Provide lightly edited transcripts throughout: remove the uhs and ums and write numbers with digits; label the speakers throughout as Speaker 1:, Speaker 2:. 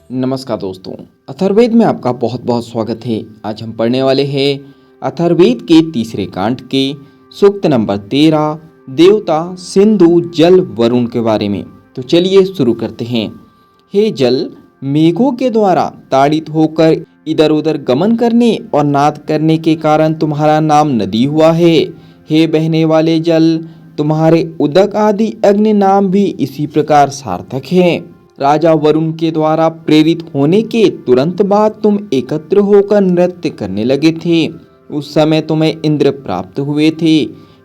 Speaker 1: नमस्कार दोस्तों, अथर्ववेद में आपका बहुत बहुत स्वागत है। आज हम पढ़ने वाले हैं अथर्ववेद के तीसरे कांड के सूक्त नंबर 13 देवता सिंधु जल वरुण के बारे में। तो चलिए शुरू करते हैं। हे जल, मेघों के द्वारा ताड़ित होकर इधर उधर गमन करने और नाद करने के कारण तुम्हारा नाम नदी हुआ है। हे बहने वाले जल, तुम्हारे उदक आदि अग्नि नाम भी इसी प्रकार सार्थक है। राजा वरुण के द्वारा प्रेरित होने के तुरंत बाद तुम एकत्र होकर नृत्य करने लगे थे। उस समय तुम्हें इंद्र प्राप्त हुए थे,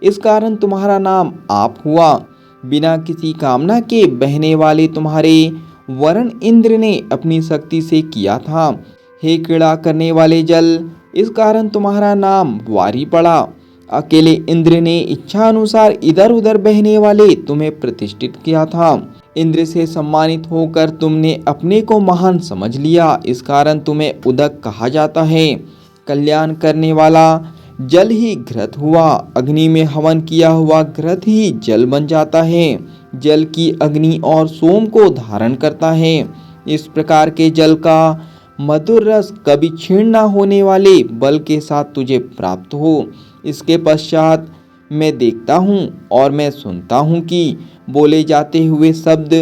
Speaker 1: इस कारण तुम्हारा नाम आप हुआ। बिना किसी कामना के बहने वाले तुम्हारे वरुण इंद्र ने अपनी शक्ति से किया था। हे क्रीड़ा करने वाले जल, इस कारण तुम्हारा नाम वारी पड़ा। अकेले इंद्र ने इच्छा अनुसार इधर उधर बहने वाले तुम्हें प्रतिष्ठित किया था। इंद्र से सम्मानित होकर तुमने अपने को महान समझ लिया, इस कारण तुम्हें उदक कहा जाता है। कल्याण करने वाला जल ही घृत हुआ। अग्नि में हवन किया हुआ घृत ही जल बन जाता है। जल की अग्नि और सोम को धारण करता है। इस प्रकार के जल का मधुर रस कभी क्षीण न होने वाले बल के साथ तुझे प्राप्त हो। इसके पश्चात मैं देखता हूँ और मैं सुनता हूँ कि बोले जाते हुए शब्द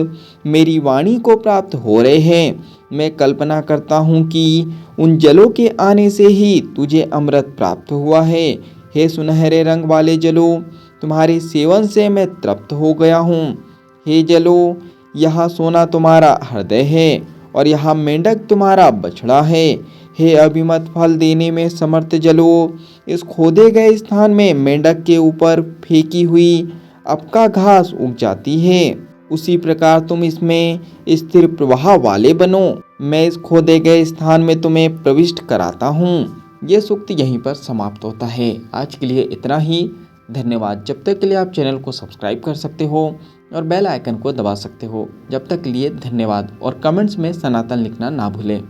Speaker 1: मेरी वाणी को प्राप्त हो रहे हैं। मैं कल्पना करता हूँ कि उन जलों के आने से ही तुझे अमृत प्राप्त हुआ है। हे सुनहरे रंग वाले जलों, तुम्हारे सेवन से मैं तृप्त हो गया हूँ। हे जलों, यहाँ सोना तुम्हारा हृदय है और यहाँ मेंढक तुम्हारा बछड़ा है। हे अभिमत फल देने में समर्थ जलों, इस खोदे गए स्थान में मेंढक के ऊपर फेंकी हुई अबका घास उग जाती है। उसी प्रकार तुम इसमें स्थिर प्रवाह वाले बनो। मैं इस खोदे गए स्थान में तुम्हें प्रविष्ट कराता हूँ। ये सूक्त यहीं पर समाप्त होता है। आज के लिए इतना ही। धन्यवाद। जब तक के लिए आप चैनल को सब्सक्राइब कर सकते हो और बेल आइकन को दबा सकते हो। जब तक के लिए धन्यवाद और कमेंट्स में सनातन लिखना ना भूलें।